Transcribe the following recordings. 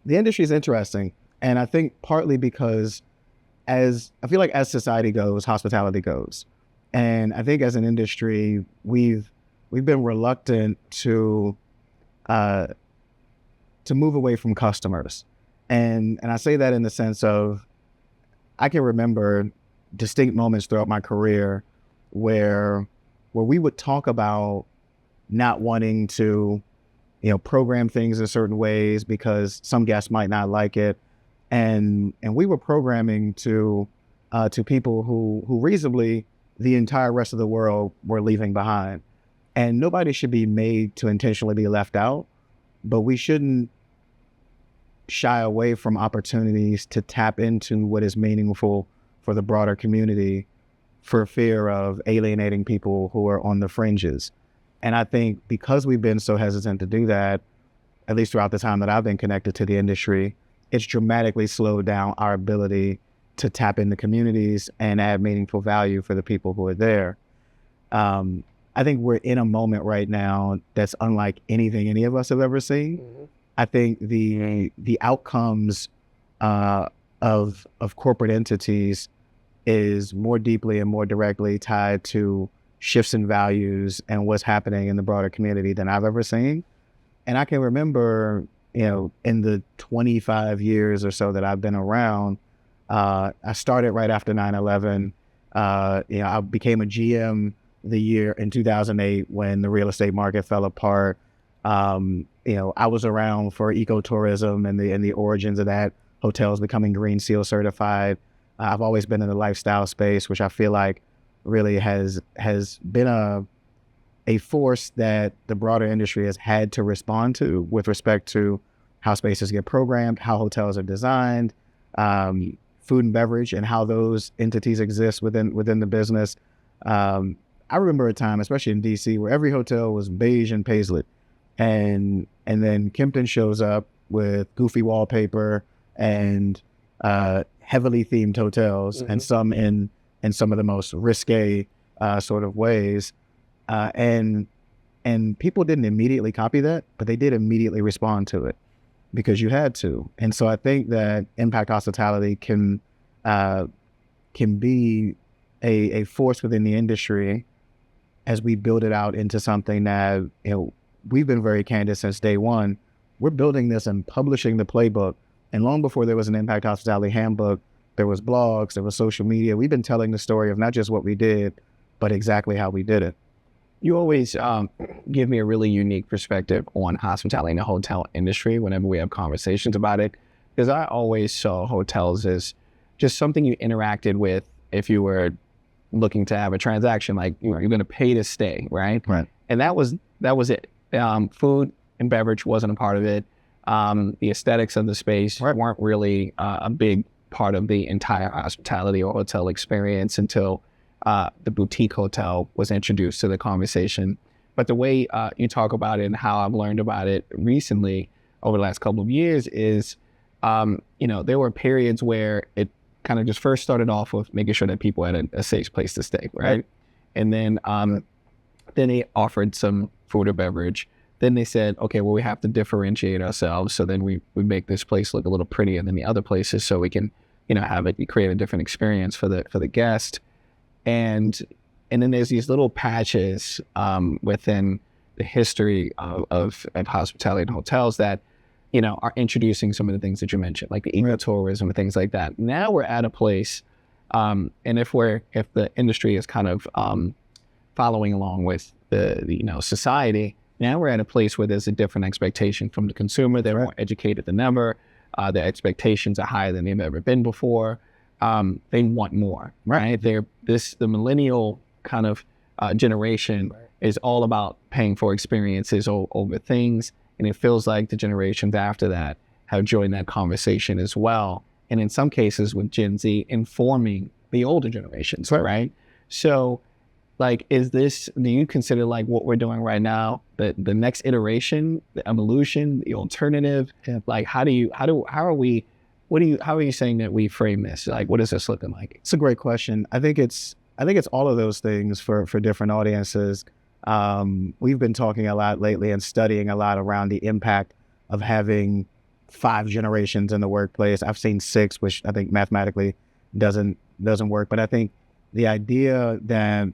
the industry is interesting. And I think partly because as society goes, hospitality goes. And I think as an industry, we've been reluctant to move away from customers. And I say that in the sense of, I can remember distinct moments throughout my career where we would talk about not wanting to, program things in certain ways because some guests might not like it. And we were programming to people who reasonably the entire rest of the world were leaving behind. And nobody should be made to intentionally be left out, but we shouldn't shy away from opportunities to tap into what is meaningful for the broader community for fear of alienating people who are on the fringes. And I think because we've been so hesitant to do that, at least throughout the time that I've been connected to the industry, it's dramatically slowed down our ability to tap into communities and add meaningful value for the people who are there. I think we're in a moment right now that's unlike anything any of us have ever seen. Mm-hmm. I think the outcomes of corporate entities is more deeply and more directly tied to shifts in values and what's happening in the broader community than I've ever seen. And I can remember, in the 25 years or so that I've been around, I started right after 9/11. I became a GM the year in 2008 when the real estate market fell apart. I was around for ecotourism and the origins of that, hotels becoming Green Seal certified. I've always been in the lifestyle space, which I feel like really has been a force that the broader industry has had to respond to with respect to how spaces get programmed, how hotels are designed, food and beverage, and how those entities exist within the business. I remember a time, especially in DC, where every hotel was beige and paisley. And then Kimpton shows up with goofy wallpaper and heavily themed hotels, mm-hmm. and some in some of the most risque sort of ways. And people didn't immediately copy that, but they did immediately respond to it because you had to. And so I think that impact hospitality can be a force within the industry as we build it out into something that, we've been very candid since day one. We're building this and publishing the playbook. And long before there was an impact hospitality handbook, there was blogs, there was social media. We've been telling the story of not just what we did, but exactly how we did it. You always give me a really unique perspective on hospitality and the hotel industry whenever we have conversations about it, because I always saw hotels as just something you interacted with if you were looking to have a transaction, like you're going to pay to stay, right? Right. And that was it. Food and beverage wasn't a part of it. The aesthetics of the space weren't really a big part of the entire hospitality or hotel experience until the boutique hotel was introduced to the conversation. But the way you talk about it and how I've learned about it recently over the last couple of years is, there were periods where it kind of just first started off with making sure that people had a safe place to stay, right? And then they offered some food or beverage. Then they said, okay, well, we have to differentiate ourselves. So then we make this place look a little prettier than the other places so we can, create a different experience for the guest. And then there's these little patches within the history of hospitality and hotels that, are introducing some of the things that you mentioned, like the ecotourism and things like that. Now we're at a place, and if the industry is kind of following along with the society, now we're at a place where there's a different expectation from the consumer. They're more educated than ever. Their expectations are higher than they've ever been before. They want more, right? The millennial kind of generation is all about paying for experiences over things. And it feels like the generations after that have joined that conversation as well. And in some cases with Gen Z informing the older generations, right? So do you consider like what we're doing right now, the next iteration, the evolution, the alternative? Like how are you saying that we frame this? Like, what is this looking like? It's a great question. I think it's all of those things for different audiences. We've been talking a lot lately and studying a lot around the impact of having 5 generations in the workplace. I've seen 6, which I think mathematically doesn't work. But I think the idea that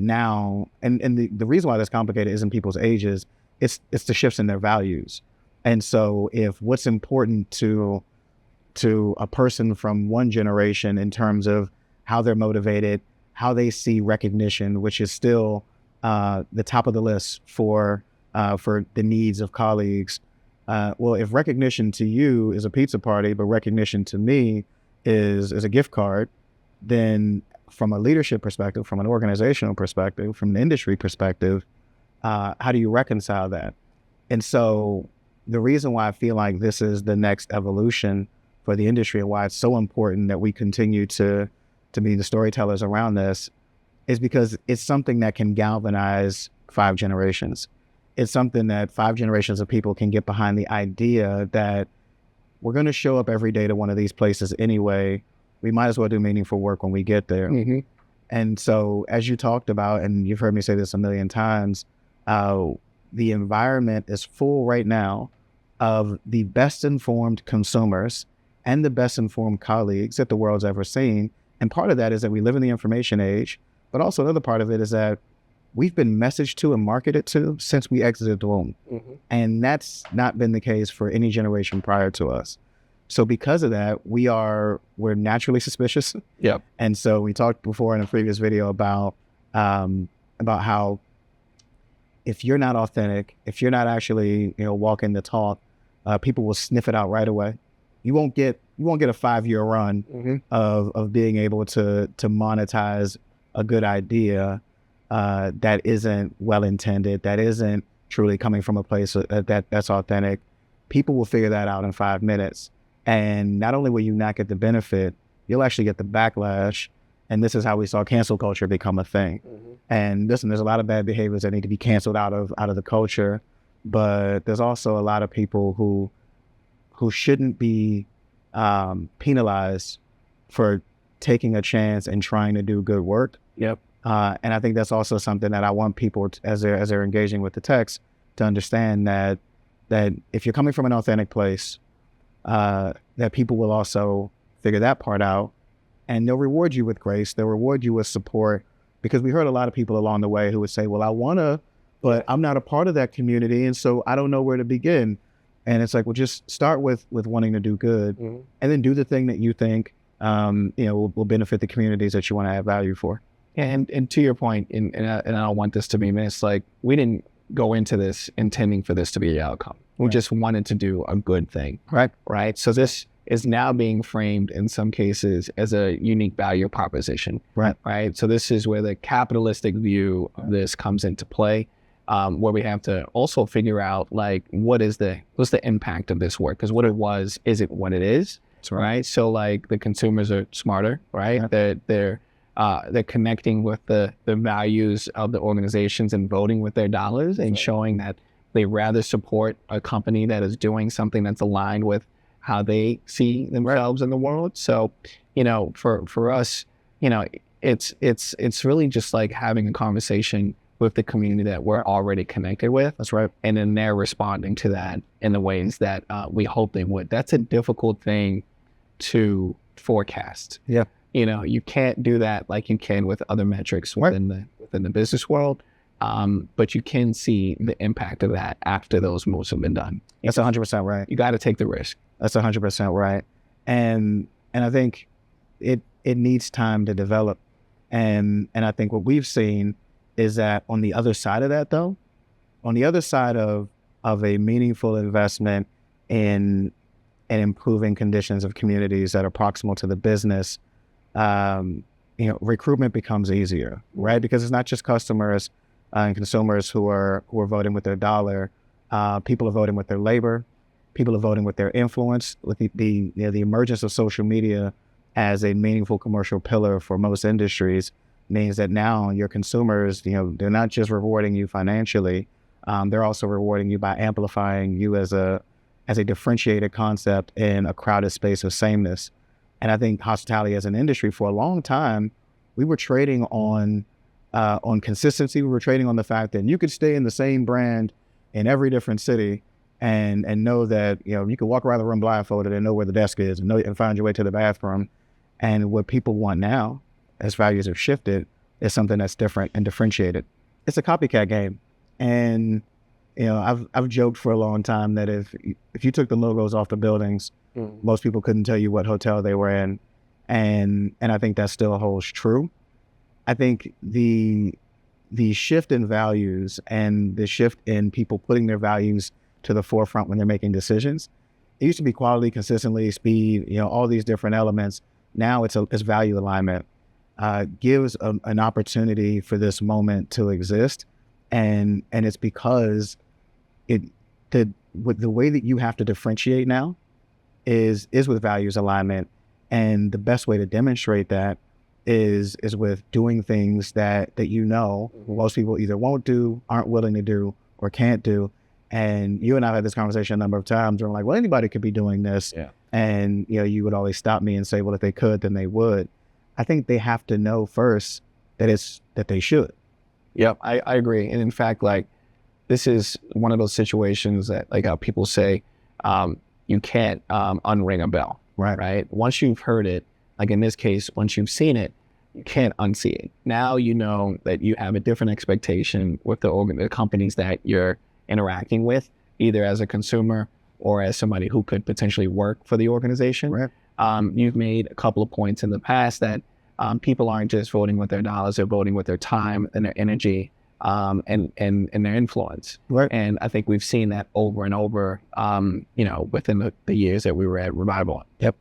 now, and the reason why that's complicated isn't people's ages, it's the shifts in their values. And so if what's important to a person from one generation in terms of how they're motivated, how they see recognition, which is still the top of the list for the needs of colleagues. Well, if recognition to you is a pizza party, but recognition to me is a gift card, then from a leadership perspective, from an organizational perspective, from an industry perspective, how do you reconcile that? And so the reason why I feel like this is the next evolution for the industry and why it's so important that we continue to be the storytellers around this is because it's something that can galvanize 5 generations. It's something that 5 generations of people can get behind, the idea that we're going to show up every day to one of these places anyway. We might as well do meaningful work when we get there. Mm-hmm. And so as you talked about, and you've heard me say this a million times, the environment is full right now of the best informed consumers and the best informed colleagues that the world's ever seen. And part of that is that we live in the information age, but also another part of it is that we've been messaged to and marketed to since we exited the womb. Mm-hmm. And that's not been the case for any generation prior to us. So because of that, we're naturally suspicious. Yep. And so we talked before in a previous video about how if you're not authentic, if you're not actually, walking the talk, people will sniff it out right away. You won't get a 5-year run mm-hmm. of being able to monetize a good idea that isn't well intended, that isn't truly coming from a place that's authentic. People will figure that out in 5 minutes. And not only will you not get the benefit, you'll actually get the backlash. And this is how we saw cancel culture become a thing. Mm-hmm. And listen, there's a lot of bad behaviors that need to be canceled out of the culture, but there's also a lot of people who shouldn't be penalized for taking a chance and trying to do good work. Yep. And I think that's also something that I want people as they're engaging with the text to understand that if you're coming from an authentic place, that people will also figure that part out, and they'll reward you with grace. They'll reward you with support, because we heard a lot of people along the way who would say, well, I want to, but I'm not a part of that community, and so I don't know where to begin. And it's like, well, just start with wanting to do good, mm-hmm. and then do the thing that you think will benefit the communities that you want to add value for. And to your point, and I don't want this to be missed, like, we didn't go into this intending for this to be the outcome. We just wanted to do a good thing. Right. So this is now being framed in some cases as a unique value proposition. Right. So this is where the capitalistic view of this comes into play, where we have to also figure out, like, what's the impact of this work? Because what it was, is it what it is? That's right. So like, the consumers are smarter, right? They're connecting with the values of the organizations and voting with their dollars, and showing that they rather support a company that is doing something that's aligned with how they see themselves in the world. So, for us, it's really just like having a conversation with the community that we're already connected with. That's right. And then they're responding to that in the ways that we hope they would. That's a difficult thing to forecast. Yeah. You can't do that like you can with other metrics within the business world. But you can see the impact of that after those moves have been done. That's 100% right. You got to take the risk. That's 100% right. And I think it needs time to develop. And I think what we've seen is that on the other side of that, though, on the other side of a meaningful investment in improving conditions of communities that are proximal to the business, recruitment becomes easier, right? Because it's not just customers and consumers who are voting with their dollar. People are voting with their labor. People are voting with their influence. With the emergence of social media as a meaningful commercial pillar for most industries means that now your consumers, they're not just rewarding you financially. They're also rewarding you by amplifying you as a differentiated concept in a crowded space of sameness. And I think hospitality as an industry, for a long time, we were trading on consistency. We were trading on the fact that you could stay in the same brand in every different city, and know that, you know, you can walk around the room blindfolded and know where the desk is and know and find your way to the bathroom. And what people want now, as values have shifted, is something that's different and differentiated. It's a copycat game. And, you know, I've joked for a long time that if you took the logos off the buildings, most people couldn't tell you what hotel they were in. And I think that still holds true. I think the shift in values and the shift in people putting their values to the forefront when they're making decisions. It used to be quality, consistently, speed, you know, all these different elements. Now it's value alignment. Gives an opportunity for this moment to exist, and it's because the way that you have to differentiate now is with values alignment, and the best way to demonstrate that is with doing things that you know most people either won't do, aren't willing to do, or can't do. And you and I had this conversation a number of times where I'm like, well, anybody could be doing this. Yeah. And, you know, you would always stop me and say, well, if they could, then they would. I think they have to know first that they should. Yep, I agree. And in fact, like, this is one of those situations that, like, how people say, you can't unring a bell. Right. Once you've heard it, like in this case, once you've seen it, you can't unsee it. Now you know that you have a different expectation with the companies that you're interacting with, either as a consumer or as somebody who could potentially work for the organization. Right. You've made a couple of points in the past that people aren't just voting with their dollars, they're voting with their time and their energy and their influence. Right. And I think we've seen that over and over, you know, within the years that we were at Revival. Yep.